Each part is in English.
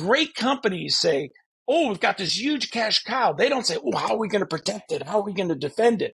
great companies say, oh, we've got this huge cash cow. They don't say, oh, how are we going to protect it? How are we going to defend it?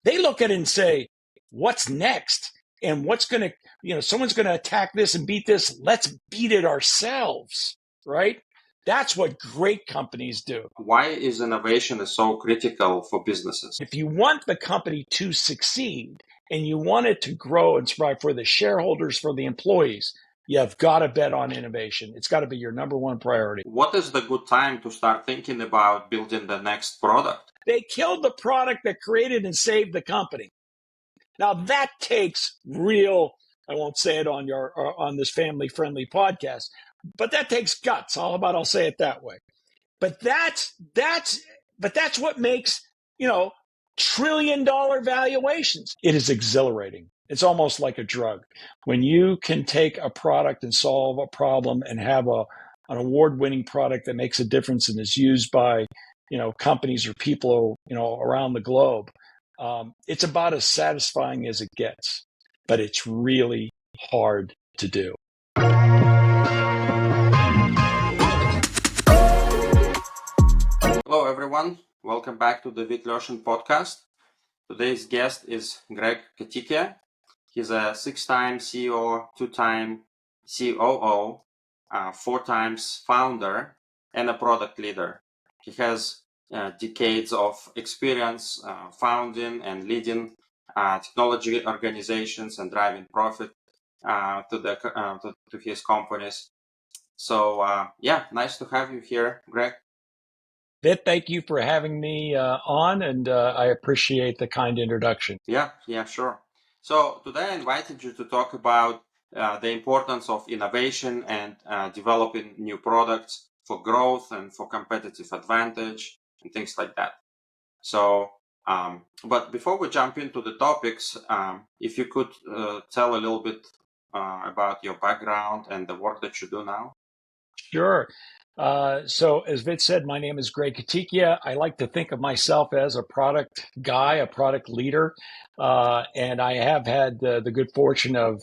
They look at it and say, what's next? And what's going to, someone's going to attack this and beat this. Let's beat it ourselves, right? That's what great companies do. Why is innovation so critical for businesses? If you want the company to succeed and you want it to grow and thrive for the shareholders, for the employees, you've got to bet on innovation. It's got to be your number one priority. What is the good time to start thinking about building the next product? They killed the product that created and saved the company. Now that takes real, I won't say it on this family-friendly podcast, but that takes guts. I'll say it that way. But that's what makes, trillion-dollar valuations. It is exhilarating. It's almost like a drug. When you can take a product and solve a problem and have an award-winning product that makes a difference and is used by, companies or people, around the globe, it's about as satisfying as it gets, but it's really hard to do. Hello, everyone. Welcome back to the Lyoshin podcast. Today's guest is Greg Coticchia. He's a 6-time CEO, 2-time COO, 4 times founder, and a product leader. He has decades of experience founding and leading technology organizations and driving profit to his companies. So, nice to have you here, Greg. Vit, thank you for having me on, and I appreciate the kind introduction. Yeah, sure. So today I invited you to talk about the importance of innovation and developing new products for growth and for competitive advantage and things like that. So, but before we jump into the topics, if you could tell a little bit about your background and the work that you do now. Sure. So as Vit said, my name is Greg Coticchia. I like to think of myself as a product guy, a product leader. And I have had the good fortune of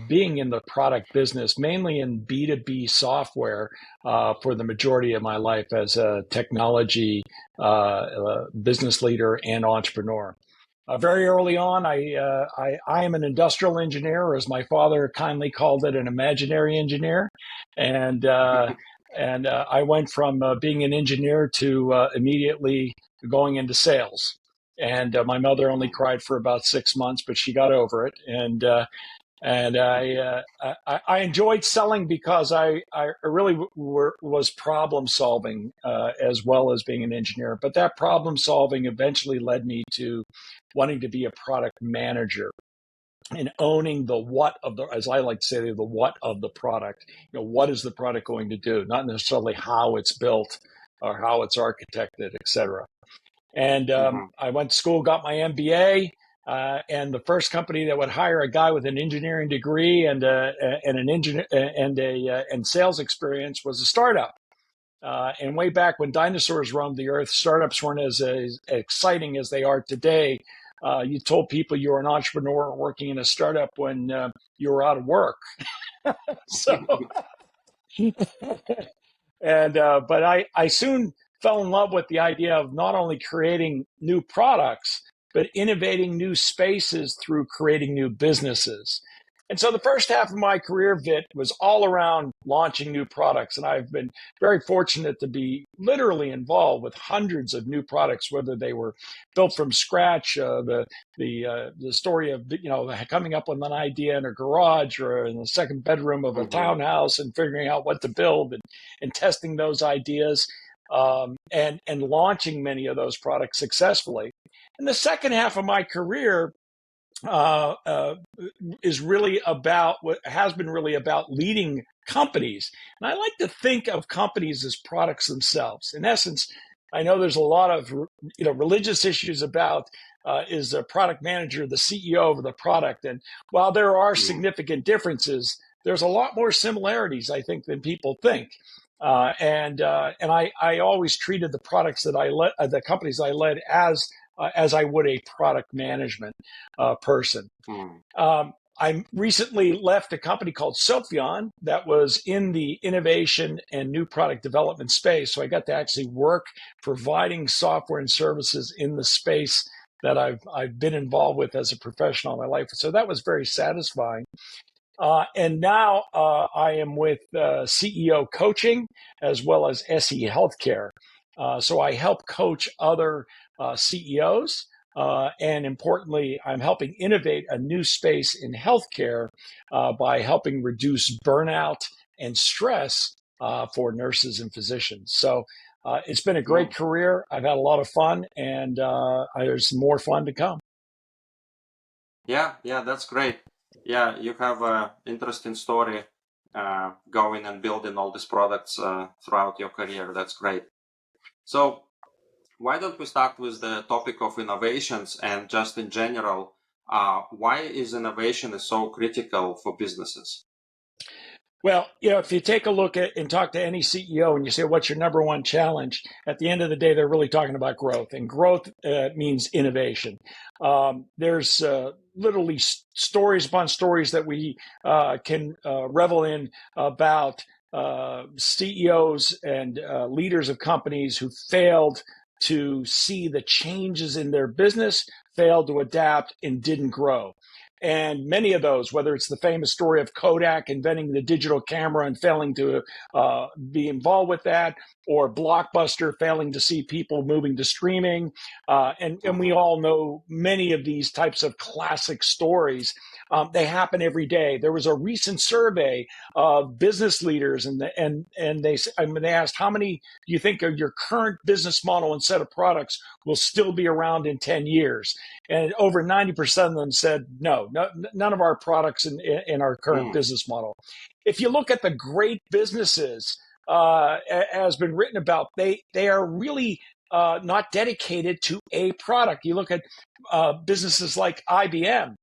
being in the product business, mainly in B2B software, for the majority of my life as a technology business leader and entrepreneur. Very early on, I am an industrial engineer, or as my father kindly called it, an imaginary engineer. And I went from being an engineer to immediately going into sales. And my mother only cried for about 6 months, but she got over it. And I enjoyed selling because I really was problem solving as well as being an engineer. But that problem solving eventually led me to wanting to be a product manager and owning the what of the, as I like to say, the what of the product. What is the product going to do? Not necessarily how it's built or how it's architected, etc. And I went to school, got my MBA. And the first company that would hire a guy with an engineering degree and sales experience was a startup. And way back when dinosaurs roamed the earth, startups weren't as exciting as they are today. You told people you were an entrepreneur working in a startup when you were out of work. So, but I soon fell in love with the idea of not only creating new products, but innovating new spaces through creating new businesses. And so the first half of my career, Vit, was all around launching new products. And I've been very fortunate to be literally involved with hundreds of new products, whether they were built from scratch, the story of, coming up with an idea in a garage or in the second bedroom of a townhouse and figuring out what to build and testing those ideas, and launching many of those products successfully. And the second half of my career has been really about leading companies. And I like to think of companies as products themselves. In essence, I know there's a lot of religious issues about is the product manager the CEO of the product. And while there are significant differences, there's a lot more similarities, I think, than people think. And I always treated the products that I led, the companies I led, as I would a product management person. I recently left a company called Sophion that was in the innovation and new product development space. So I got to actually work providing software and services in the space that I've been involved with as a professional in my life. So that was very satisfying. And now I am with CEO coaching as well as SE Healthcare. So I help coach other CEOs. And importantly, I'm helping innovate a new space in healthcare by helping reduce burnout and stress for nurses and physicians. So it's been a great Mm. career. I've had a lot of fun, and there's more fun to come. Yeah, yeah, that's great. Yeah, you have an interesting story going and building all these products throughout your career. That's great. So, why don't we start with the topic of innovations and just in general, why is innovation is so critical for businesses? Well, if you take a look at and talk to any CEO and you say, what's your number one challenge? At the end of the day, they're really talking about growth, and growth means innovation. There's literally stories upon stories that we can revel in about CEOs and leaders of companies who failed to see the changes in their business, failed to adapt, and didn't grow. And many of those, whether it's the famous story of Kodak inventing the digital camera and failing to be involved with that, or Blockbuster failing to see people moving to streaming, and we Mhm. all know many of these types of classic stories. They happen every day. There was a recent survey of business leaders, and they asked, how many do you think of your current business model and set of products will still be around in 10 years? And over 90% of them said, no, none of our products in our current Mm. business model. If you look at the great businesses, has been written about, they are really not dedicated to a product. You look at businesses like IBM.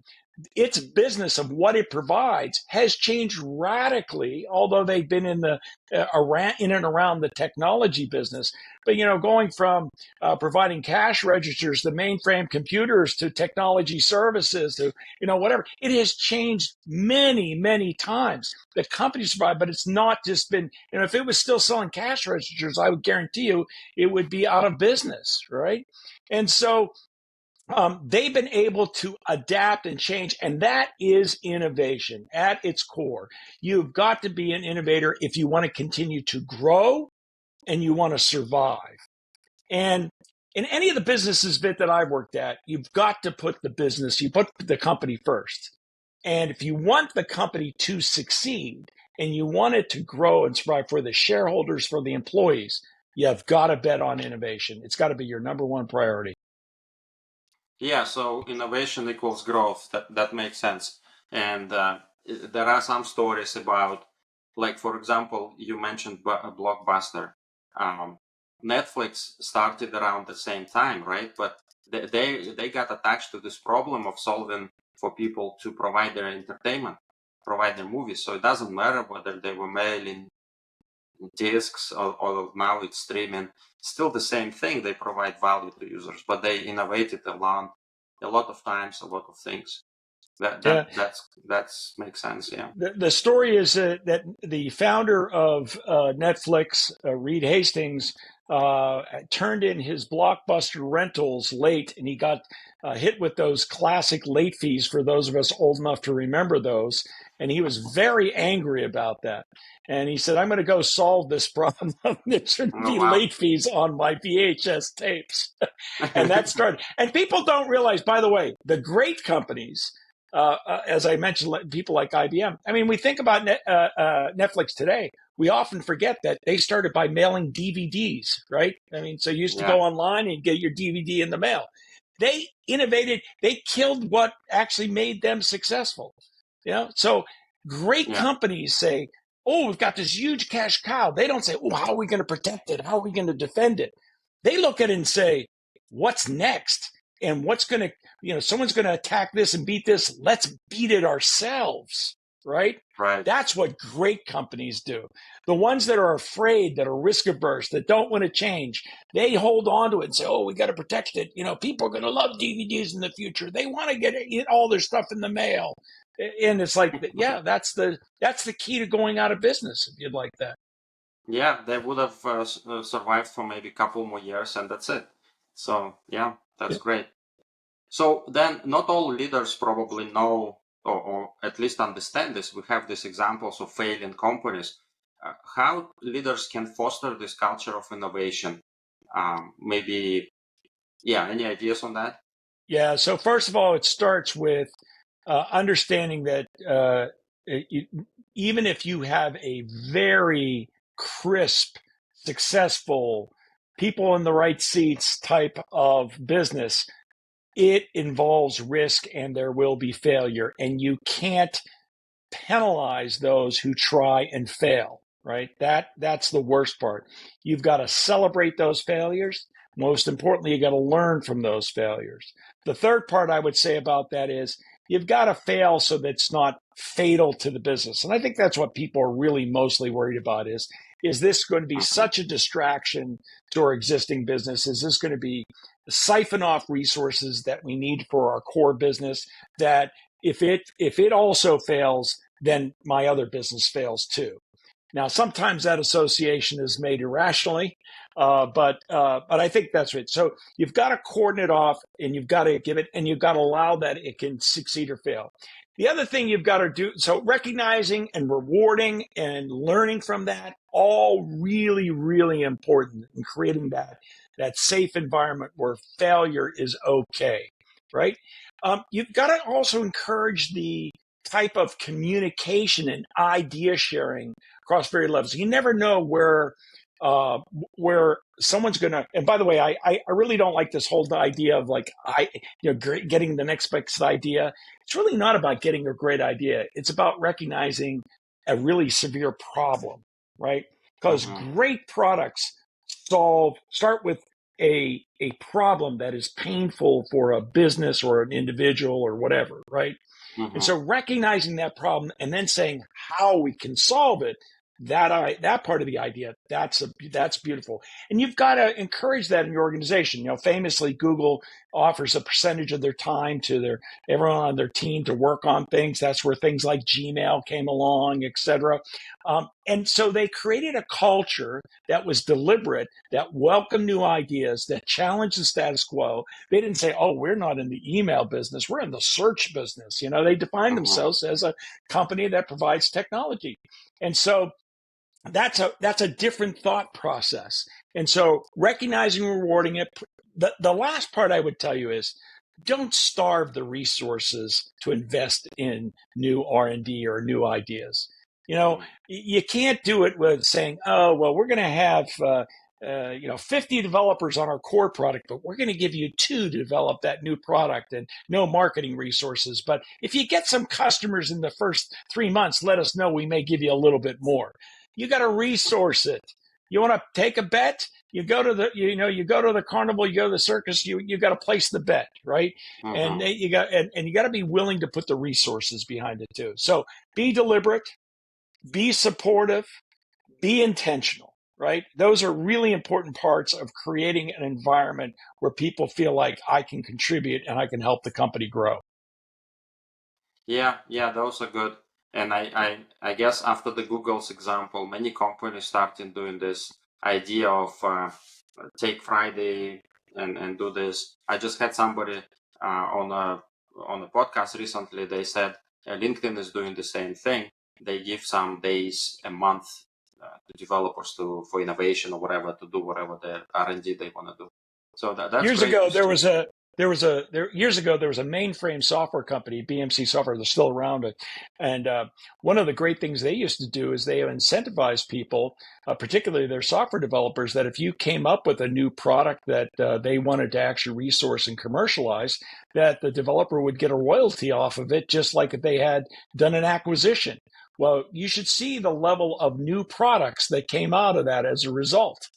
Its business of what it provides has changed radically, although they've been in and around the technology business. But going from providing cash registers to mainframe computers to technology services to whatever, it has changed many times. The companies provide, but it's not just been. If it was still selling cash registers, I would guarantee you it would be out of business, right? And so they've been able to adapt and change, and that is innovation at its core. You've got to be an innovator if you want to continue to grow and you want to survive. And in any of the businesses that I've worked at, you've got to put you put the company first. And if you want the company to succeed and you want it to grow and survive for the shareholders, for the employees, you've got to bet on innovation. It's got to be your number one priority. Yeah, so innovation equals growth. That makes sense. And there are some stories about, like for example, you mentioned Blockbuster. Um, Netflix started around the same time, right? But they got attached to this problem of solving for people to provide their entertainment, provide their movies. So it doesn't matter whether they were made in discs or now it's streaming. Still the same thing. They provide value to users, but they innovated a lot of times, a lot of things. Yeah. That's makes sense. Yeah. The story is that the founder of Netflix, Reed Hastings, turned in his Blockbuster rentals late, and he got hit with those classic late fees for those of us old enough to remember those. And he was very angry about that. And he said, I'm going to go solve this problem. There shouldn't Oh be wow. late fees on my VHS tapes. And that started. And people don't realize, by the way, the great companies, as I mentioned, people like IBM. I mean, we think about Netflix today. We often forget that they started by mailing DVDs, right? I mean, so you used to Yeah. go online and get your DVD in the mail. They innovated. They killed what actually made them successful. So great Yeah. companies say, "Oh, we've got this huge cash cow." They don't say, "Oh, how are we going to protect it? How are we going to defend it?" They look at it and say, "What's next? And what's going to someone's going to attack this and beat this. Let's beat it ourselves," right? Right. That's what great companies do. The ones that are afraid, that are risk averse, that don't want to change, they hold on to it and say, "Oh, we got to protect it. People are going to love DVDs in the future. They want to get all their stuff in the mail." And it's like, yeah, that's the key to going out of business if you'd like that. Yeah, they would have survived for maybe a couple more years, and that's it. So yeah, that's Yeah. great. So then, not all leaders probably know or at least understand this. We have these examples of failing companies. How leaders can foster this culture of innovation? Maybe, yeah, any ideas on that? Yeah. So first of all, it starts with understanding that even if you have a very crisp, successful, people in the right seats type of business, it involves risk and there will be failure. And you can't penalize those who try and fail, right? That's the worst part. You've got to celebrate those failures. Most importantly, you got to learn from those failures. The third part I would say about that is you've got to fail so that it's not fatal to the business. And I think that's what people are really mostly worried about is this going to be Mm-hmm. such a distraction to our existing business? Is this going to be siphon off resources that we need for our core business that if it also fails, then my other business fails too. Now, sometimes that association is made irrationally, but I think that's it. So you've got to cordon it off, and you've got to give it, and you've got to allow that it can succeed or fail. The other thing you've got to do, so recognizing and rewarding and learning from that, all really, really important in creating that safe environment where failure is okay, right? You've got to also encourage the type of communication and idea sharing across various levels. You never know where someone's gonna. And by the way, I really don't like this whole idea of like getting the next best idea. It's really not about getting a great idea. It's about recognizing a really severe problem, right? Because Mm-hmm. great products start with a problem that is painful for a business or an individual or whatever, right? And Mm-hmm. so recognizing that problem and then saying how we can solve it, that part of the idea, that's beautiful. And you've got to encourage that in your organization. Famously, Google offers a percentage of their time to everyone on their team to work on things. That's where things like Gmail came along, et cetera. And so they created a culture that was deliberate, that welcomed new ideas, that challenged the status quo. They didn't say, "Oh, we're not in the email business, we're in the search business." They define Mm-hmm. themselves as a company that provides technology. And so that's a different thought process. And so recognizing and rewarding it. The last part I would tell you is don't starve the resources to invest in new R&D or new ideas. You can't do it with saying, "Oh, well, we're going to have 50 developers on our core product, but we're going to give you 2 to develop that new product and no marketing resources. But if you get some customers in the first 3 months, let us know. We may give you a little bit more." You got to resource it. You want to take a bet? You go to the carnival, you go to the circus. You got to place the bet, right? And Mm-hmm. you got to be willing to put the resources behind it too. So be deliberate, be supportive, be intentional, right? Those are really important parts of creating an environment where people feel like I can contribute and I can help the company grow. Yeah, yeah, those are good. And I guess after the Google's example, many companies started doing this idea of take Friday and do this. I just had somebody on a podcast recently. They said LinkedIn is doing the same thing. They give some days a month to developers for innovation or whatever to do whatever their R&D they want to do. So that's Years great ago, to see. years ago there was a mainframe software company, BMC Software. They're still around it, and one of the great things they used to do is they incentivized people, particularly their software developers, that if you came up with a new product that they wanted to actually resource and commercialize, that the developer would get a royalty off of it, just like if they had done an acquisition. Well, you should see the level of new products that came out of that as a result.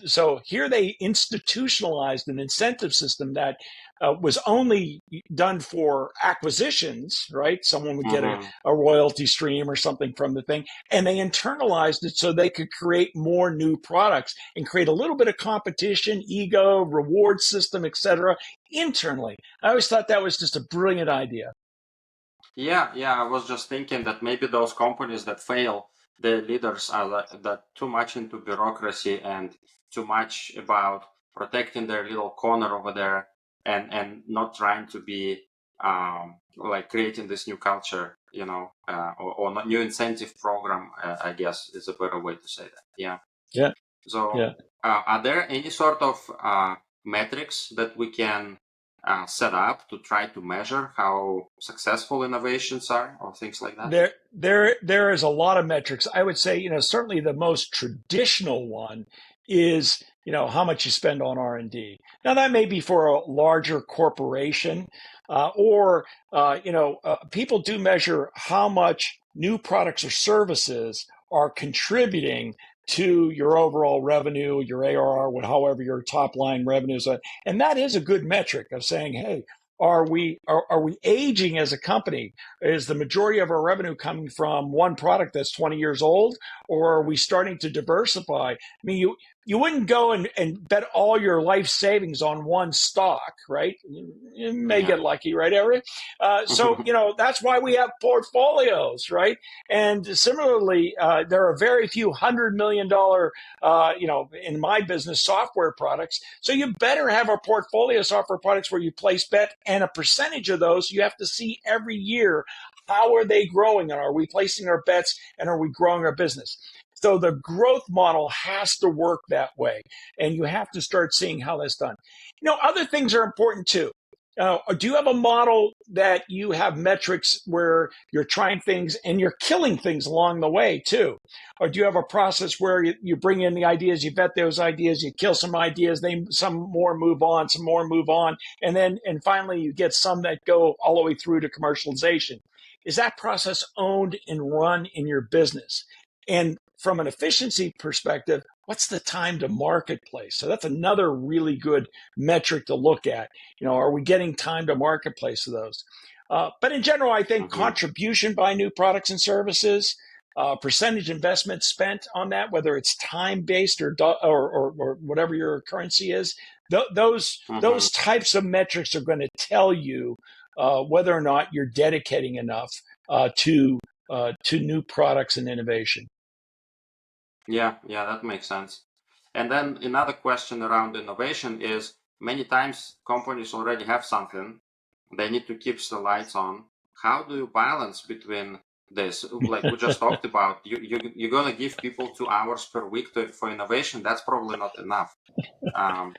So here they institutionalized an incentive system that was only done for acquisitions, right? Someone would get Mm-hmm. a royalty stream or something from the thing, and they internalized it so they could create more new products and create a little bit of competition, ego, reward system, etc. internally. I always thought that was just a brilliant idea. Yeah, yeah. I was just thinking that maybe those companies that fail, the leaders are that too much into bureaucracy and too much about protecting their little corner over there, and not trying to be like creating this new culture, or not new incentive program. I guess is a better way to say that. Yeah. Yeah, So, yeah. are there any sort of metrics that we can set up to try to measure how successful innovations are, or things like that? There is a lot of metrics. I would say, certainly the most traditional one is, how much you spend on R&D. Now that may be for a larger corporation, or people do measure how much new products or services are contributing to your overall revenue, your ARR, however your top line revenues are. And that is a good metric of saying, hey, are we aging as a company? Is the majority of our revenue coming from one product that's 20 years old, or are we starting to diversify? I mean, you wouldn't go and bet all your life savings on one stock, right? You may Yeah. get lucky, right, Eric? So, that's why we have portfolios, right? And similarly, there are very few $100 million, in my business, software products. So you better have a portfolio of software products where you place bet, and a percentage of those you have to see every year. How are they growing? And are we placing our bets, and are we growing our business? So the growth model has to work that way. And you have to start seeing how that's done. Other things are important too. Do you have a model that you have metrics where you're trying things and you're killing things along the way too? Or do you have a process where you bring in the ideas, you vet those ideas, you kill some ideas, some more move on, some more move on, and finally you get some that go all the way through to commercialization? Is that process owned and run in your business? And from an efficiency perspective, what's the time to marketplace? So that's another really good metric to look at. Are we getting time to marketplace of those? But in general, I think Mm-hmm. contribution by new products and services, percentage investment spent on that, whether it's time based or whatever your currency is, Mm-hmm. those types of metrics are going to tell you whether or not you're dedicating enough to new products and innovation. Yeah, yeah, that makes sense. And then another question around innovation is many times companies already have something, they need to keep the lights on. How do you balance between this? Like we just talked about, you're gonna give people 2 hours per week for innovation. That's probably not enough. Um,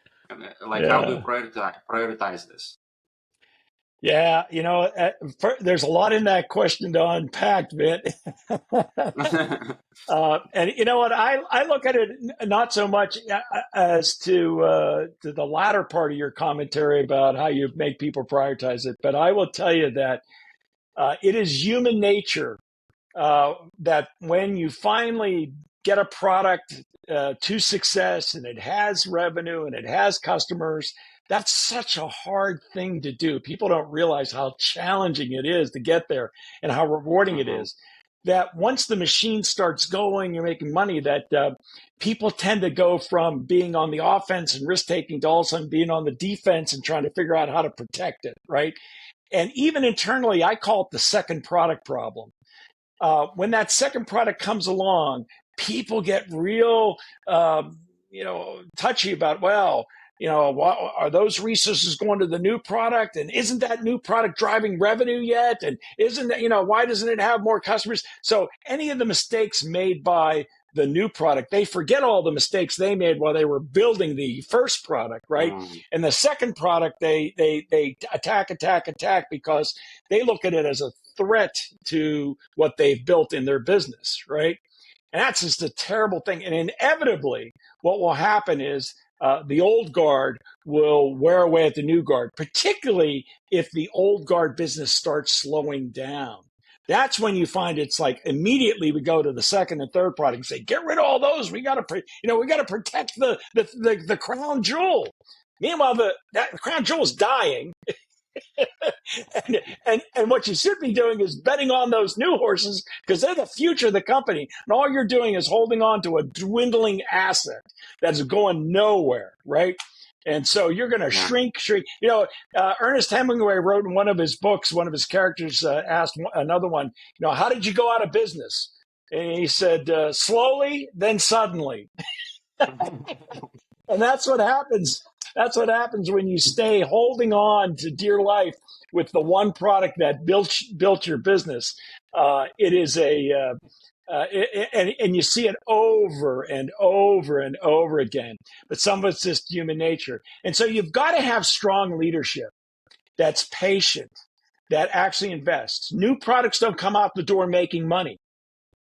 like how do you Yeah. prioritize this? Yeah, there's a lot in that question to unpack, Vit. And you know what? I look at it not so much as to the latter part of your commentary about how you make people prioritize it, but I will tell you that it is human nature that when you finally get a product to success and it has revenue and it has customers, that's such a hard thing to do. People don't realize how challenging it is to get there and how rewarding it Hmm. is. That once the machine starts going, you're making money, that people tend to go from being on the offense and risk taking to all of a sudden being on the defense and trying to figure out how to protect it, right? And even internally, I call it the second product problem. When that second product comes along, people get real, touchy about, well, are those resources going to the new product? And isn't that new product driving revenue yet? And isn't that, why doesn't it have more customers? So any of the mistakes made by the new product, they forget all the mistakes they made while they were building the first product, right? Mm. And the second product, they attack because they look at it as a threat to what they've built in their business, right? And that's just a terrible thing. And inevitably, what will happen is the old guard will wear away at the new guard, particularly if the old guard business starts slowing down. That's when you find it's like immediately we go to the second and third product and say, get rid of all those. We got to, we got to protect the crown jewel. Meanwhile, the crown jewel is dying. And what you should be doing is betting on those new horses because they're the future of the company. And all you're doing is holding on to a dwindling asset that's going nowhere, right? And so you're going to Yeah. shrink. Ernest Hemingway wrote in one of his books, one of his characters asked another one, how did you go out of business? And he said, slowly, then suddenly. And that's what happens. That's what happens when you stay holding on to dear life with the one product that built your business. It is and you see it over and over and over again. But some of it's just human nature. And so you've got to have strong leadership that's patient, that actually invests. New products don't come out the door making money.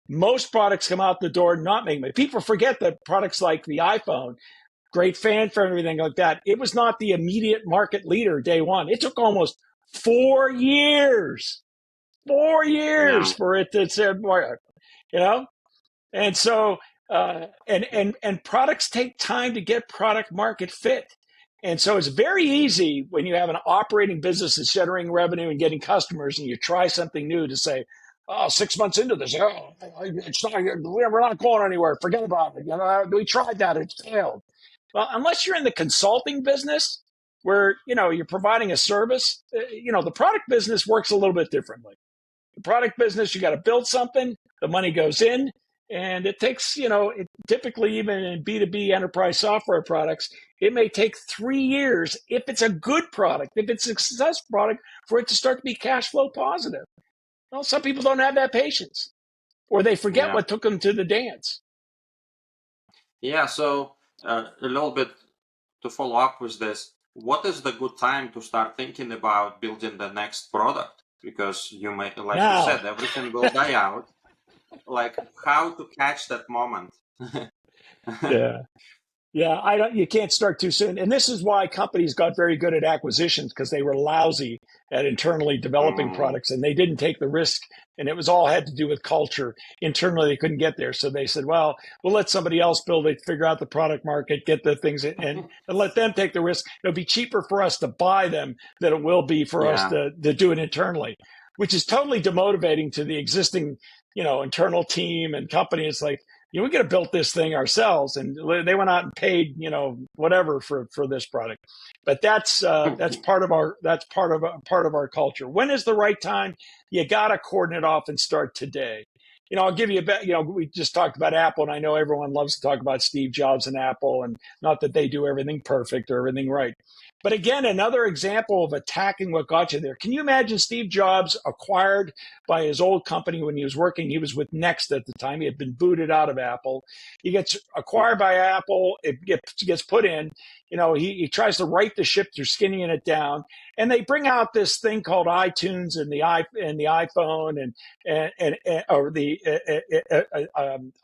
Most products come out the door not making money. People forget that products like the iPhone, great fanfare and everything like that, it was not the immediate market leader day one. It took almost 4 years, Yeah. for it to say, you know? And so, and products take time to get product market fit. And so it's very easy when you have an operating business that's generating revenue and getting customers and you try something new to say, oh, 6 months into this, it's not, we're not going anywhere. Forget about it. We tried that. It failed. Well, unless you're in the consulting business where, you're providing a service, the product business works a little bit differently. The product business, you got to build something, the money goes in, and it takes, typically even in B2B enterprise software products, it may take 3 years if it's a good product, if it's a successful product, for it to start to be cash flow positive. Well, some people don't have that patience, or they forget Yeah. what took them to the dance. Yeah. So a little bit to follow up with this, what is the good time to start thinking about building the next product? Because you may, like you Now, said, everything will die out. Like how to catch that moment? yeah. Yeah, you can't start too soon. And this is why companies got very good at acquisitions because they were lousy at internally developing Mm, products and they didn't take the risk. And it was all had to do with culture. Internally, they couldn't get there. So they said, well, we'll let somebody else build it, figure out the product market, get the things and let them take the risk. It'll be cheaper for us to buy them than it will be for us yeah. to do it internally, which is totally demotivating to the existing, internal team and company. It's like, we could have built this thing ourselves, and they went out and paid, whatever for this product. But that's part of our culture. When is the right time? You got to cordon it off and start today. I'll give you a bet. We just talked about Apple, and I know everyone loves to talk about Steve Jobs and Apple, and not that they do everything perfect or everything right. But again, another example of attacking what got you there. Can you imagine Steve Jobs acquired by his old company when he was working? He was with Next at the time. He had been booted out of Apple. He gets acquired by Apple. It gets put in. He tries to right the ship through skinning it down, and they bring out this thing called iTunes and the iPhone or the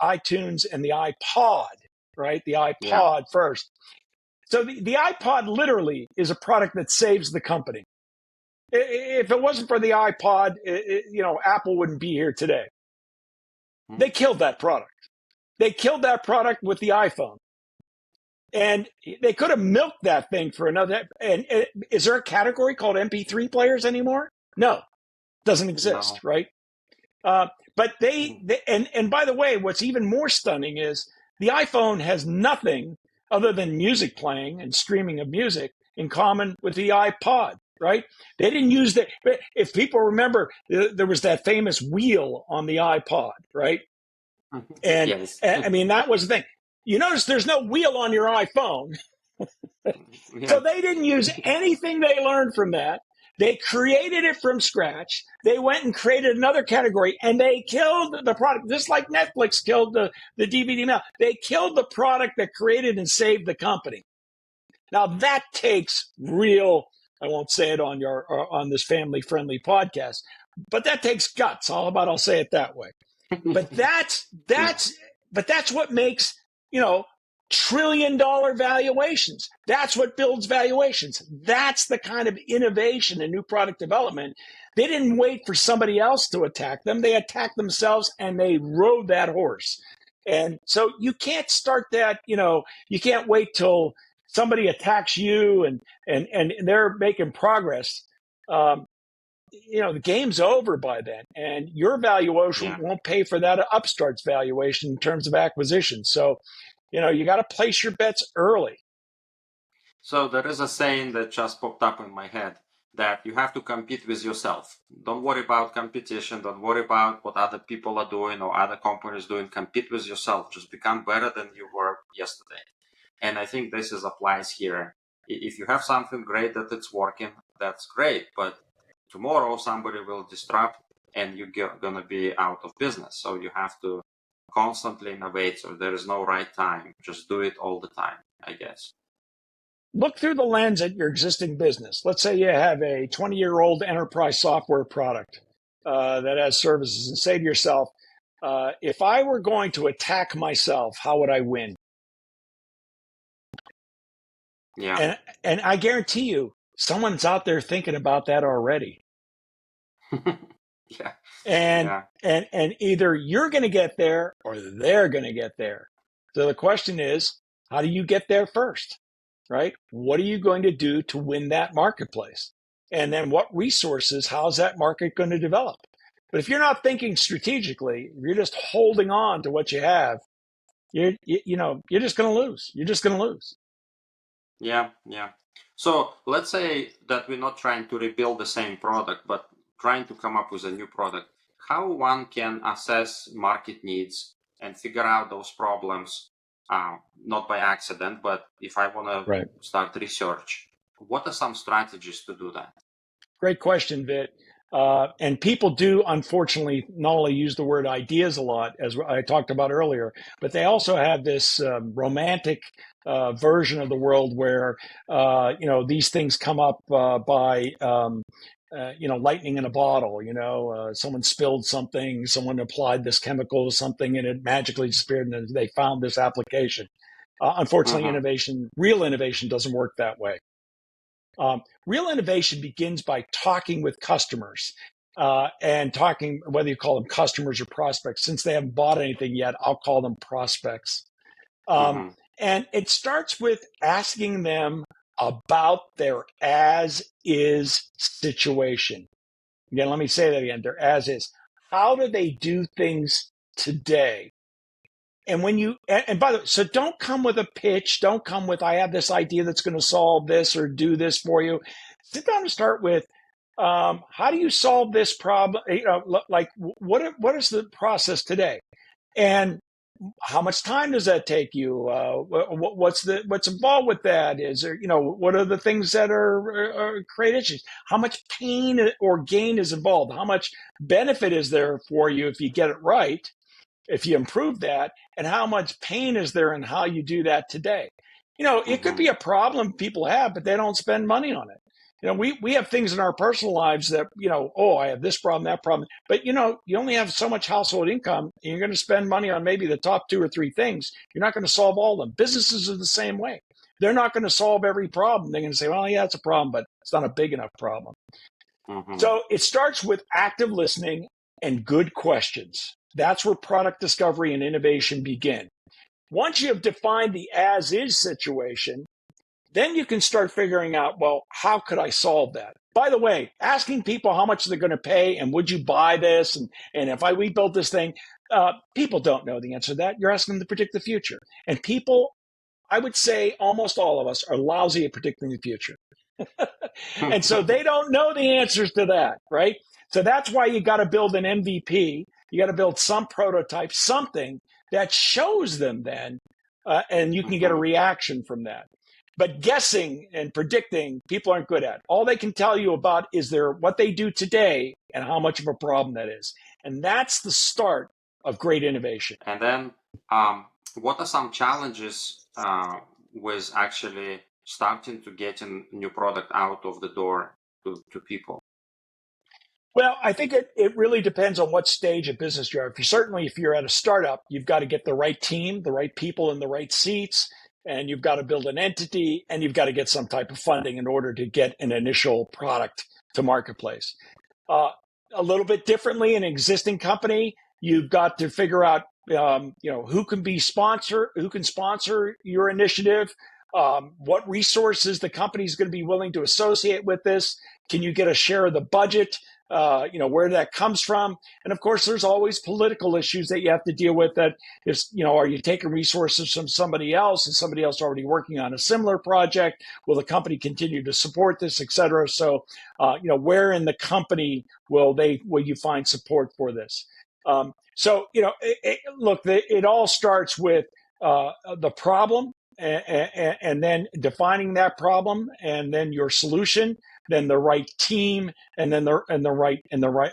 iTunes and the iPod, right? The Yeah. iPod first. So the iPod literally is a product that saves the company. If it wasn't for the iPod, Apple wouldn't be here today. They killed that product. They killed that product with the iPhone. And they could have milked that thing for another. And is there a category called MP3 players anymore? No, doesn't exist, No. right? But and by the way, what's even more stunning is the iPhone has nothing other than music playing and streaming of music in common with the iPod, right? They didn't use that. If people remember, there was that famous wheel on the iPod, right? And Yes. I mean, that was the thing. You notice there's no wheel on your iPhone. So Yeah. they didn't use anything they learned from that. They created it from scratch. They went and created another category and they killed the product, just like Netflix killed the DVD mail. They killed the product that created and saved the company. Now that takes real, I won't say it on this family friendly podcast, but that takes guts. I'll say it that way. But that's what makes, $1 trillion valuations. That's what builds valuations. That's the kind of innovation and new product development. They didn't wait for somebody else to attack them. They attacked themselves and they rode that horse. And so you can't start that, you can't wait till somebody attacks you and they're making progress, um, the game's over by then, and your valuation Yeah. won't pay for that upstart's valuation in terms of acquisition. So, you got to place your bets early. So there is a saying that just popped up in my head that you have to compete with yourself. Don't worry about competition. Don't worry about what other people are doing or other companies doing. Compete with yourself. Just become better than you were yesterday. And I think this is applies here. If you have something great that it's working, that's great. But tomorrow somebody will disrupt and you're gonna be out of business. So you have to constantly innovate. So there is no right time. Just do it all the time, I guess. Look through the lens at your existing business. Let's say you have a 20-year-old enterprise software product that has services, and say to yourself, if I were going to attack myself, how would I win? Yeah. And I guarantee you, someone's out there thinking about that already. Yeah. And Yeah. and either you're going to get there or they're going to get there. So the question is, how do you get there first? Right? What are you going to do to win that marketplace? And then what resources, how's that market going to develop? But if you're not thinking strategically, if you're just holding on to what you have, you're just going to lose. You're just going to lose. Yeah. Yeah. So let's say that we're not trying to rebuild the same product, but trying to come up with a new product. How one can assess market needs and figure out those problems, not by accident, but if I want to Right. start research, what are some strategies to do that? Great question, Vit. And people do, unfortunately, not only use the word ideas a lot, as I talked about earlier, but they also have this romantic version of the world where, these things come up by, lightning in a bottle. Someone spilled something, someone applied this chemical to something, and it magically disappeared, and they found this application. Unfortunately, Mm-hmm. real innovation doesn't work that way. Real innovation begins by talking with customers and talking, whether you call them customers or prospects. Since they haven't bought anything yet, I'll call them prospects. Um, Mm-hmm. and it starts with asking them about their as is situation. Again, let me say that again, their as is. How do they do things today? And by the way, so don't come with a pitch. Don't come with, I have this idea that's going to solve this or do this for you. Sit down and start with, how do you solve this problem? Like what is the process today? And how much time does that take you? What's involved with that? Is there, what are the things that are create issues? How much pain or gain is involved? How much benefit is there for you if you get it right? If you improve that, and how much pain is there in how you do that today? It could Mm-hmm. be a problem people have, but they don't spend money on it. We have things in our personal lives that, oh, I have this problem, that problem. But, you only have so much household income, and you're going to spend money on maybe the top two or three things. You're not going to solve all of them. Businesses are the same way. They're not going to solve every problem. They're going to say, well, yeah, it's a problem, but it's not a big enough problem. Mm-hmm. So it starts with active listening and good questions. That's where product discovery and innovation begin. Once you have defined the as is situation, then you can start figuring out, well, how could I solve that? By the way, asking people how much they're going to pay and would you buy this? And if we built this thing, people don't know the answer to that. You're asking them to predict the future. And people, I would say almost all of us are lousy at predicting the future. And so they don't know the answers to that, right? So that's why you got to build an MVP. You got to build some prototype, something that shows them then, and you can get a Mm-hmm. reaction from that. But guessing and predicting, people aren't good at. All they can tell you about is what they do today and how much of a problem that is. And that's the start of great innovation. And then, um, what are some challenges with actually starting to getting new product out of the door to people? Well, I think it really depends on what stage of business you are. If you're at a startup, you've got to get the right team, the right people in the right seats, and you've got to build an entity, and you've got to get some type of funding in order to get an initial product to marketplace. Uh, a little bit differently, in an existing company, you've got to figure out, who can sponsor your initiative, what resources the company is going to be willing to associate with this. Can you get a share of the budget? Where that comes from. And of course, there's always political issues that you have to deal with. That is, are you taking resources from somebody else? Is somebody else already working on a similar project? Will the company continue to support this, et cetera? So, where in the company will you find support for this? Look, it all starts with the problem, and then defining that problem, and then your solution, then the right team, and then the right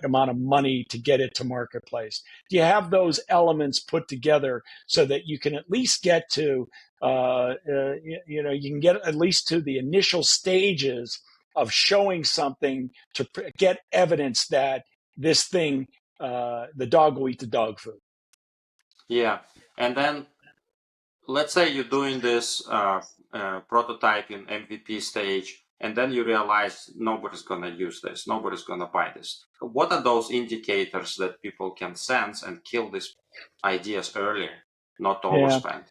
amount of money to get it to marketplace. Do you have those elements put together so that you can at least get to you can get at least to the initial stages of showing something to get evidence that this thing, the dog will eat the dog food. Yeah, and then let's say you're doing this prototype in MVP stage, and then you realize nobody's going to use this, nobody's going to buy this. What are those indicators that people can sense and kill these ideas earlier, not to overspend?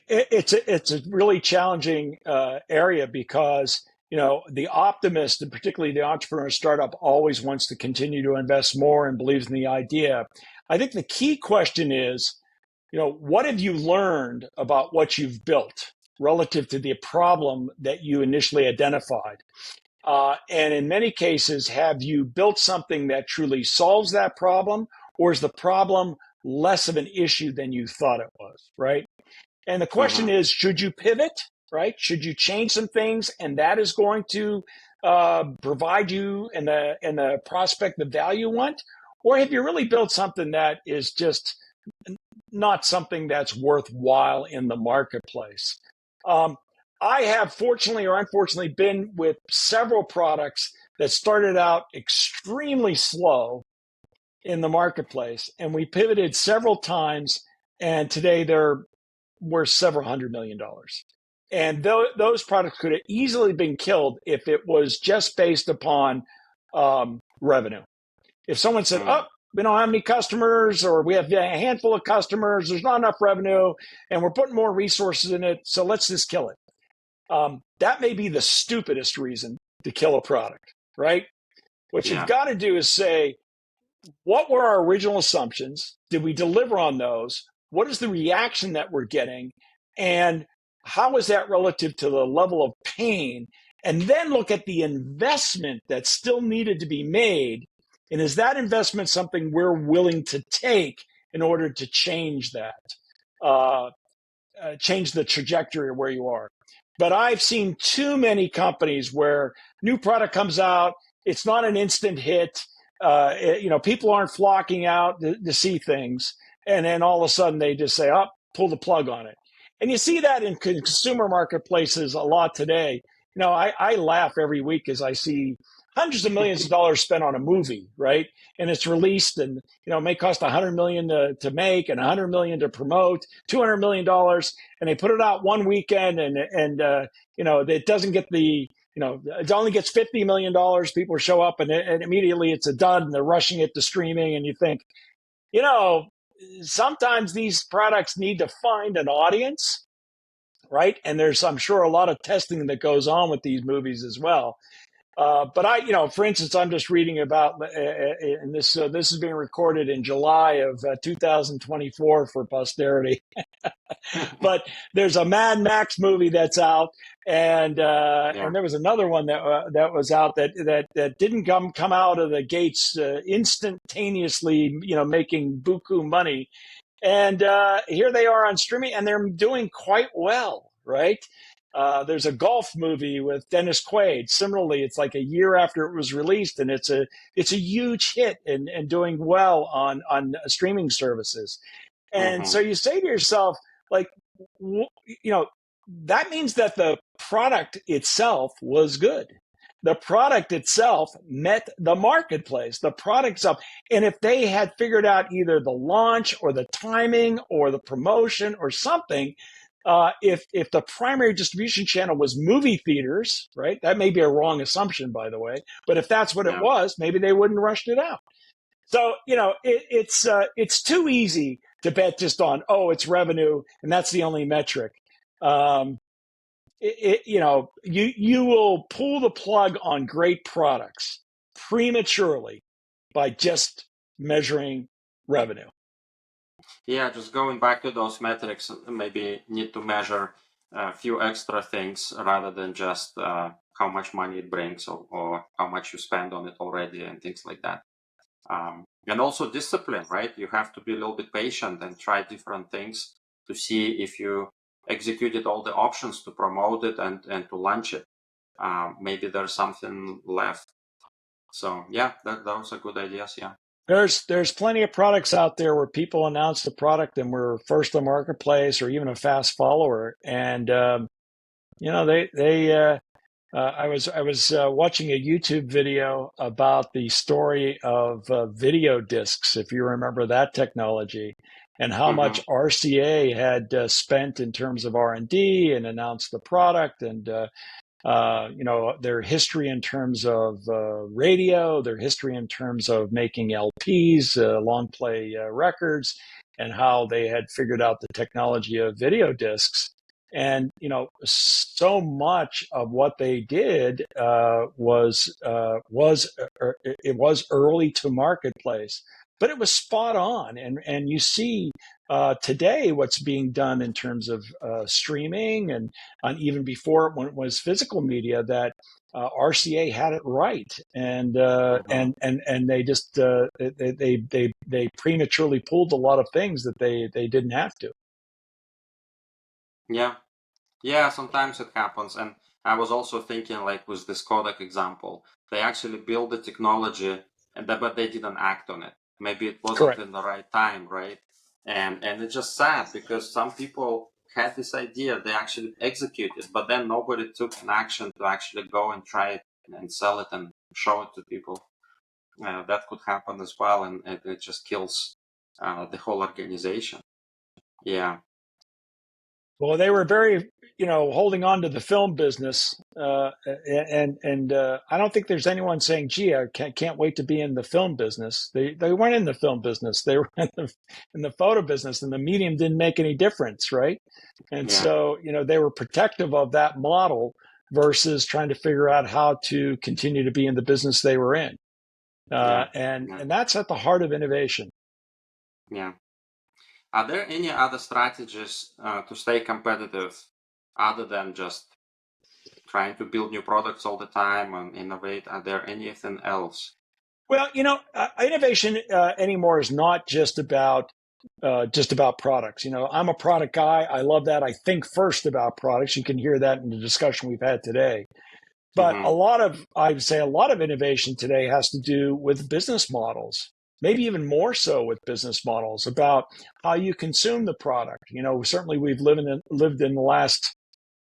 It's a really challenging area because the optimist, and particularly the entrepreneur startup, always wants to continue to invest more and believes in the idea. I think the key question is, what have you learned about what you've built relative to the problem that you initially identified? And in many cases, have you built something that truly solves that problem, or is the problem less of an issue than you thought it was, right? And the question is, should you pivot, right? Should you change some things, and that is going to provide you and the prospect the value you want? Or have you really built something that is just not something that's worthwhile in the marketplace? I have, fortunately or unfortunately, been with several products that started out extremely slow in the marketplace, and we pivoted several times, and today they're worth several $100 million. And those products could have easily been killed if it was just based upon revenue. If someone said, "Oh, we don't have any customers," or "We have a handful of customers, there's not enough revenue, and we're putting more resources in it, so let's just kill it." That may be the stupidest reason to kill a product, right? What you've got to do is say, what were our original assumptions? Did we deliver on those? What is the reaction that we're getting? And how is that relative to the level of pain? And then look at the investment that still needed to be made. And is that investment something we're willing to take in order to change that, change the trajectory of where you are? But I've seen too many companies where new product comes out, it's not an instant hit. People aren't flocking out to see things, and then all of a sudden they just say, "Oh, pull the plug on it." And you see that in consumer marketplaces a lot today. I laugh every week as I see hundreds of millions of dollars spent on a movie, right? And it's released, and it may cost $100 million to make, and $100 million to promote, $200 million, and they put it out one weekend, and it doesn't get it only gets $50 million. People show up, and immediately it's a dud, and they're rushing it to streaming. And you think, sometimes these products need to find an audience, right? And there's, I'm sure, a lot of testing that goes on with these movies as well. But for instance, I'm just reading about, and this is being recorded in July of 2024 for posterity. But there's a Mad Max movie that's out, and there was another one that was out that didn't come out of the gates instantaneously, making buku money. And here they are on streaming, and they're doing quite well, right? There's a golf movie with Dennis Quaid. Similarly, it's like a year after it was released, and it's a huge hit and doing well on streaming services. And so you say to yourself, like, that means that the product itself was good. The product itself met the marketplace, the product itself. And if they had figured out either the launch or the timing or the promotion or something, if the primary distribution channel was movie theaters, right? That may be a wrong assumption, by the way. But if that's what it was, maybe they wouldn't have rushed it out. So, it's too easy to bet just on, it's revenue, and that's the only metric. um, you will pull the plug on great products prematurely by just measuring revenue. Yeah, just going back to those metrics, maybe need to measure a few extra things rather than just how much money it brings or how much you spend on it already and things like that. And also discipline, right? You have to be a little bit patient and try different things to see if you executed all the options to promote it and to launch it. Maybe there's something left. So yeah, those are good ideas. Yeah. There's plenty of products out there where people announce the product and we're first to marketplace or even a fast follower, and they I was watching a YouTube video about the story of video discs, if you remember that technology, and how Mm-hmm. much RCA had spent in terms of R&D and announced the product, and their history in terms of radio, their history in terms of making LPs, long play records, and how they had figured out the technology of video discs. And so much of what they did it was early to marketplace, but it was spot on. And you see today what's being done in terms of streaming and even before when it was physical media, that RCA had it right, and Mm-hmm. they just they prematurely pulled a lot of things that they didn't have to. Yeah. Yeah, sometimes it happens. And I was also thinking, like with this Kodak example, they actually built the technology, but they didn't act on it. Maybe it wasn't Correct. in the right time, right? And it's just sad because some people had this idea, they actually executed, but then nobody took an action to actually go and try it and sell it and show it to people. That could happen as well, and it just kills the whole organization. Yeah, Well, they were very, holding on to the film business, and I don't think there's anyone saying, "Gee, I can't wait to be in the film business." They weren't in the film business; they were in the photo business, and the medium didn't make any difference, right? And yeah, so, they were protective of that model versus trying to figure out how to continue to be in the business they were in, yeah, and yeah, and that's at the heart of innovation. yeah. Are there any other strategies to stay competitive other than just trying to build new products all the time and innovate? Are there anything else? Well, innovation anymore is not just about products. I'm a product guy. I love that. I think first about products. You can hear that in the discussion we've had today. But Mm-hmm, I would say a lot of innovation today has to do with business models, maybe even more so with business models about how you consume the product. Certainly we've lived in the last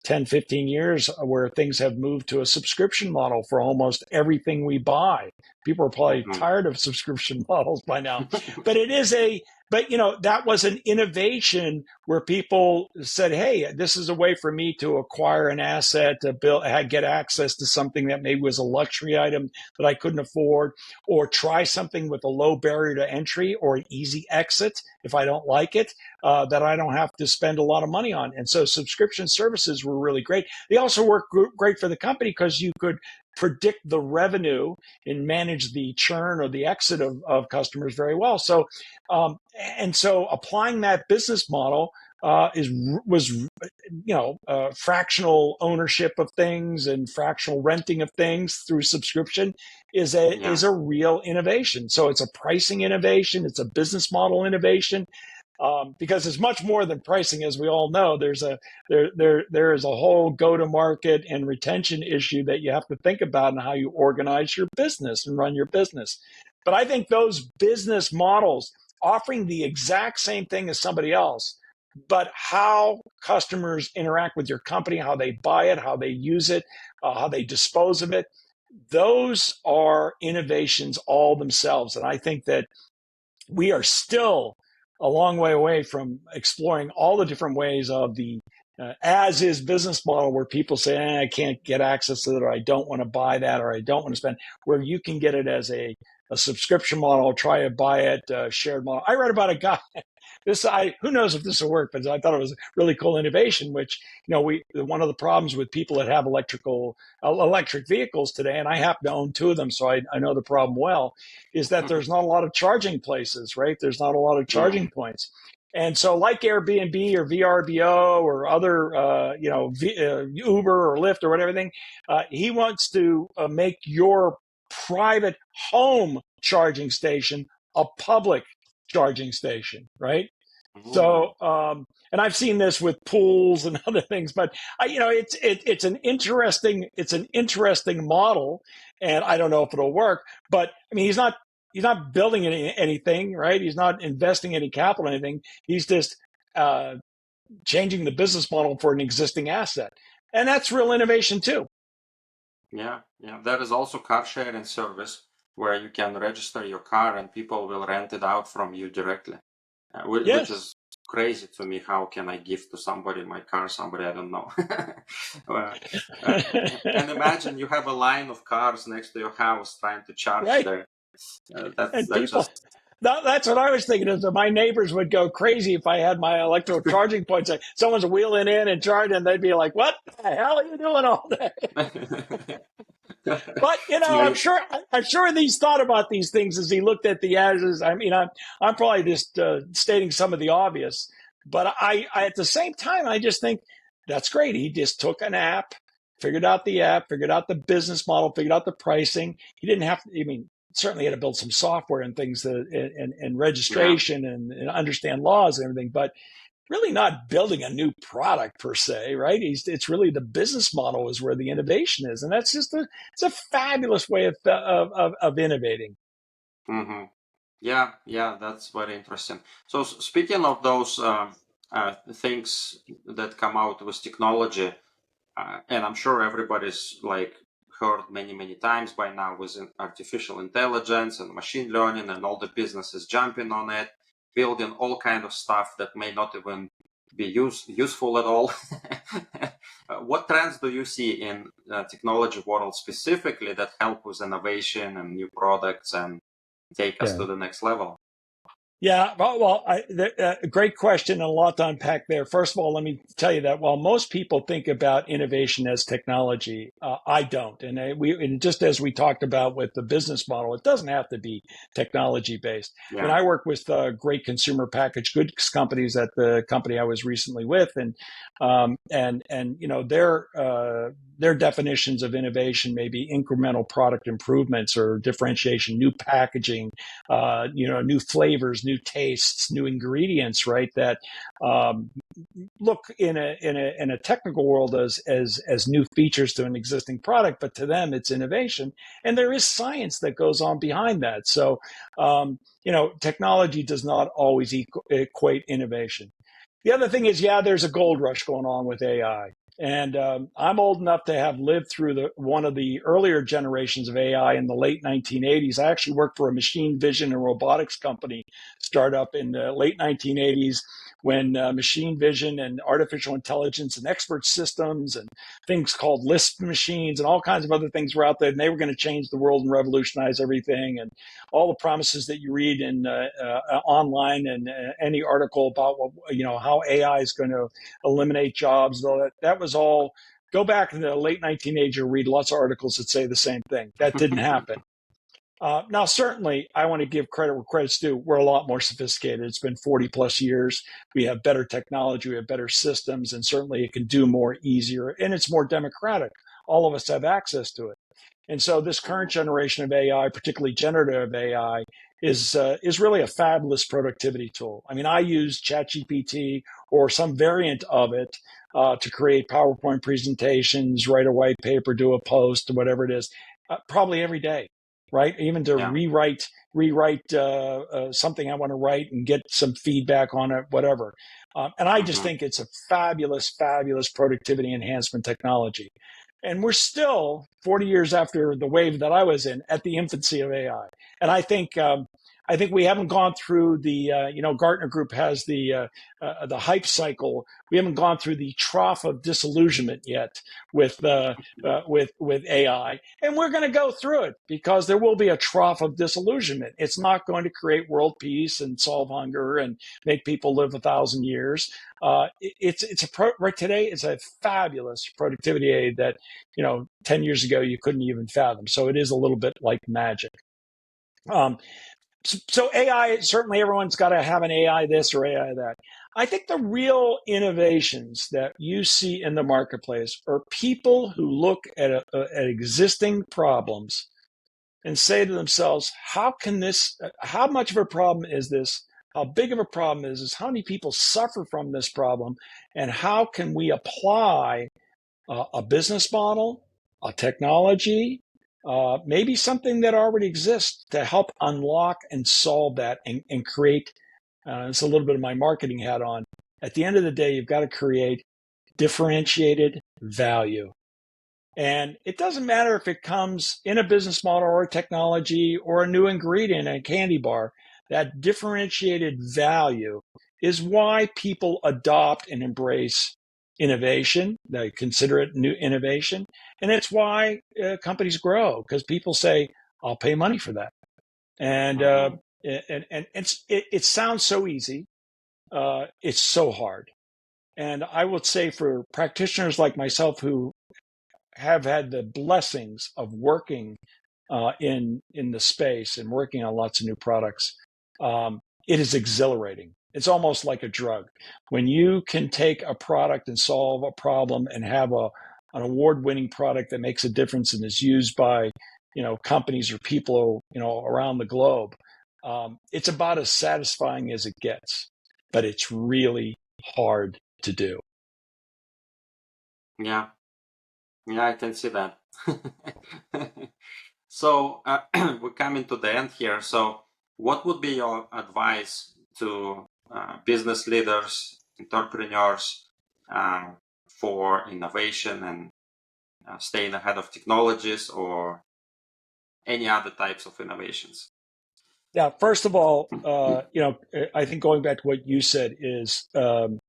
10, 15 years where things have moved to a subscription model for almost everything we buy. People are probably mm-hmm. tired of subscription models by now, but that was an innovation where people said, "Hey, this is a way for me to acquire an asset, to get access to something that maybe was a luxury item that I couldn't afford, or try something with a low barrier to entry or an easy exit if I don't like it, that I don't have to spend a lot of money on." And so subscription services were really great. They also work great for the company because you could predict the revenue and manage the churn or the exit of customers very well. So applying that business model was fractional ownership of things and fractional renting of things through subscription Yeah, is a real innovation. So it's a pricing innovation, it's a business model innovation, because it's much more than pricing, as we all know. There is a whole go to market and retention issue that you have to think about and how you organize your business and run your business. But I think those business models offering the exact same thing as somebody else, but how customers interact with your company, how they buy it, how they use it, how they dispose of it, those are innovations all themselves. And I think that we are still a long way away from exploring all the different ways of the as is business model where people say, I can't get access to it, or I don't want to buy that, or I don't want to spend, where you can get it as a subscription model, try to buy it, shared model. I read about a guy. who knows if this will work, but I thought it was a really cool innovation, which, one of the problems with people that have electric vehicles today, and I happen to own two of them, so I know the problem well, is that there's not a lot of charging places, right? There's not a lot of charging Mhm. points. And so, like Airbnb or VRBO or other, Uber or Lyft or whatever thing, he wants to make your private home charging station a public charging station, right? Mhm. So, and I've seen this with pools and other things, but it's an interesting model, and I don't know if it'll work. But I mean, he's not building anything, right? He's not investing any capital or anything. He's just uh, changing the business model for an existing asset, and that's real innovation too. Yeah, yeah. There is also car sharing service where you can register your car and people will rent it out from you directly, which Yes. is crazy to me. How can I give to somebody my car, somebody I don't know? Uh, uh, and imagine you have a line of cars next to your house trying to charge Right. there. And That's people, just that's what I was thinking is that my neighbors would go crazy if I had my electrical charging points. Like, someone's wheeling in and charging, and they'd be like, "What the hell are you doing all day?" But so I'm sure he's thought about these things as he looked at the ads. I mean, I'm probably just stating some of the obvious, but I at the same time, I just think that's great. He just took an app, figured out the business model, figured out the pricing. He didn't have to. I mean, certainly had to build some software and things and yeah. registration and understand laws and everything, but really not building a new product per se, right? It's really the business model is where the innovation is, and that's just it's a fabulous way of innovating. hmm Yeah, yeah, that's very interesting. So speaking of those things that come out with technology, and I'm sure everybody's like heard many, many times by now with artificial intelligence and machine learning and all the businesses jumping on it, building all kind of stuff that may not even be useful at all. What trends do you see in technology world specifically that help with innovation and new products and take us Yeah. to the next level? Yeah, great question and a lot to unpack there. First of all, let me tell you that while most people think about innovation as technology, I don't. And just as we talked about with the business model, it doesn't have to be technology based. I mean, Yeah. I work with great consumer packaged goods companies at the company I was recently with, and their definitions of innovation may be incremental product improvements or differentiation, new packaging, new flavors, new tastes, new ingredients, right? That look in a technical world as new features to an existing product, but to them it's innovation, and there is science that goes on behind that. So, technology does not always equate innovation. The other thing is, yeah, there's a gold rush going on with AI. And I'm old enough to have lived through one of the earlier generations of AI in the late 1980s. I actually worked for a machine vision and robotics company startup in the late 1980s when machine vision and artificial intelligence and expert systems and things called Lisp machines and all kinds of other things were out there, and they were going to change the world and revolutionize everything. And all the promises that you read in online and any article about how AI is going to eliminate jobs, though that was all. Go back in the late 1980s, you'll read lots of articles that say the same thing. That didn't happen. Now, certainly, I want to give credit where credit's due. We're a lot more sophisticated. It's been 40 plus years. We have better technology, we have better systems, and certainly it can do more easier, and it's more democratic. All of us have access to it. And so, this current generation of AI, particularly generative AI, is really a fabulous productivity tool. I mean, I use ChatGPT or some variant of it to create PowerPoint presentations, write a white paper, do a post, whatever it is, probably every day, right? Even to Yeah. rewrite something I want to write and get some feedback on it, whatever. And I just hmm think it's a fabulous, fabulous productivity enhancement technology. And we're still 40 years after the wave that I was in at the infancy of AI. And I think we haven't gone through the, Gartner Group has the hype cycle. We haven't gone through the trough of disillusionment yet with with AI, and we're going to go through it because there will be a trough of disillusionment. It's not going to create world peace and solve hunger and make people live 1,000 years. Right today it's a fabulous productivity aid that 10 years ago you couldn't even fathom. So it is a little bit like magic. So AI, certainly everyone's got to have an AI this or AI that. I think the real innovations that you see in the marketplace are people who look at existing problems and say to themselves, how much of a problem is this? How big of a problem is this? How many people suffer from this problem? And how can we apply a business model, a technology, maybe something that already exists to help unlock and solve that and create. It's a little bit of my marketing hat on. At the end of the day, you've got to create differentiated value. And it doesn't matter if it comes in a business model or a technology or a new ingredient in a candy bar. That differentiated value is why people adopt and embrace innovation. They consider it new innovation. And it's why companies grow, because people say, I'll pay money for that. And it sounds so easy. It's so hard. And I would say for practitioners like myself who have had the blessings of working in the space and working on lots of new products, it is exhilarating. It's almost like a drug. When you can take a product and solve a problem and have an award-winning product that makes a difference and is used by companies or people around the globe, it's about as satisfying as it gets. But it's really hard to do. Yeah, yeah, I can see that. So we're coming to the end here. So what would be your advice to business leaders, entrepreneurs for innovation and staying ahead of technologies or any other types of innovations? Yeah, first of all, I think going back to what you said is the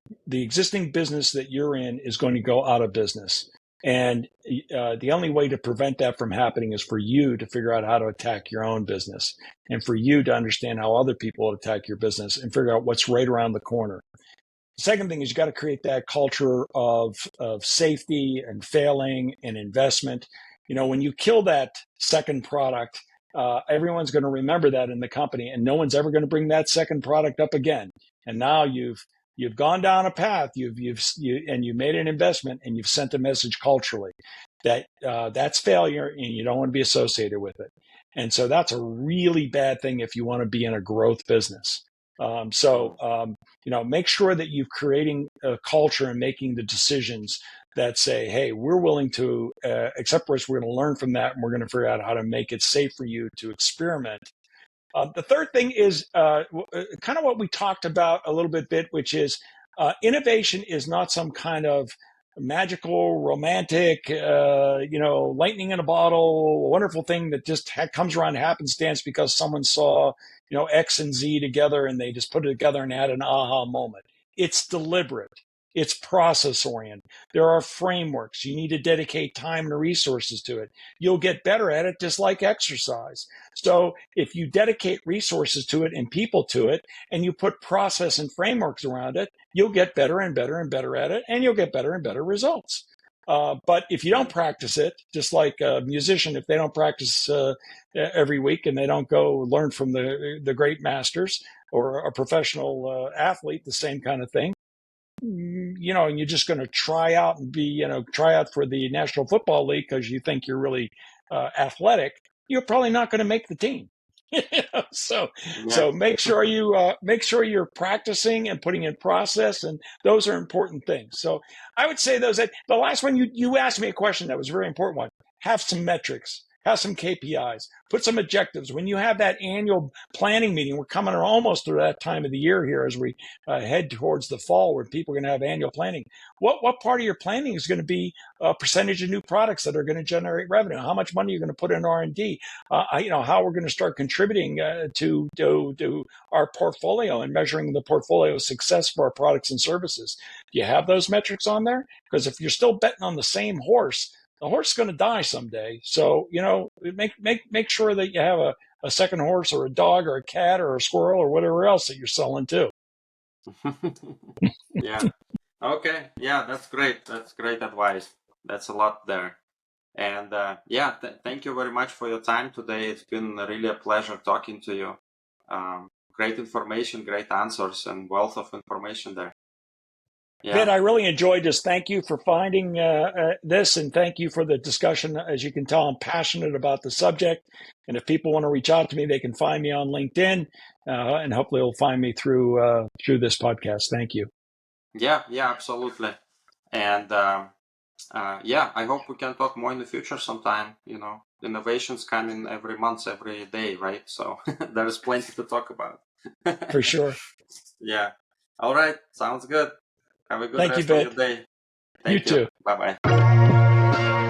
existing business that you're in is going to go out of business. And the only way to prevent that from happening is for you to figure out how to attack your own business and for you to understand how other people attack your business and figure out what's right around the corner. The second thing is you got to create that culture of safety and failing and investment. When you kill that second product, everyone's going to remember that in the company, and no one's ever going to bring that second product up again. And now you've gone down a path, you made an investment, and you've sent a message culturally that that's failure, and you don't want to be associated with it. And so that's a really bad thing if you want to be in a growth business. Make sure that you're creating a culture and making the decisions that say, hey, we're willing to accept risk. We're going to learn from that, and we're going to figure out how to make it safe for you to experiment. The third thing is kind of what we talked about a little bit, which is innovation is not some kind of magical, romantic, lightning in a bottle, wonderful thing that just comes around happenstance because someone saw, X and Z together and they just put it together and had an aha moment. It's deliberate. It's process oriented. There are frameworks. You need to dedicate time and resources to it. You'll get better at it just like exercise. So if you dedicate resources to it and people to it, and you put process and frameworks around it, you'll get better and better and better at it, and you'll get better and better results. But if you don't practice it, just like a musician, if they don't practice every week and they don't go learn from the great masters, or a professional athlete, the same kind of thing, and you're just going to try out for the National Football League because you think you're really athletic, you're probably not going to make the team. So make sure you're practicing and putting in process, and those are important things. So I would say the last one, you asked me a question that was a very important one. Have some metrics. have some KPIs, put some objectives. When you have that annual planning meeting, we're coming almost to that time of the year here as we head towards the fall where people are going to have annual planning. What part of your planning is going to be a percentage of new products that are going to generate revenue? How much money you're going to put in R&D? How we're going to start contributing to our portfolio and measuring the portfolio success for our products and services. Do you have those metrics on there? Because if you're still betting on the same horse, the horse is going to die someday. So, make sure that you have a second horse or a dog or a cat or a squirrel or whatever else that you're selling too. Yeah. Okay. Yeah, that's great. That's great advice. That's a lot there. And thank you very much for your time today. It's been really a pleasure talking to you. Great information, great answers, and wealth of information there. Vid, Yeah. I really enjoyed this. Thank you for finding this, and thank you for the discussion. As you can tell, I'm passionate about the subject. And if people want to reach out to me, they can find me on LinkedIn, and hopefully they'll find me through this podcast. Thank you. Yeah, absolutely. And I hope we can talk more in the future sometime. Innovations coming every month, every day, right? So there's plenty to talk about. For sure. Yeah. All right. Sounds good. Have a good Thank you, rest of your Vid. day. You Thank you. too. Bye-bye.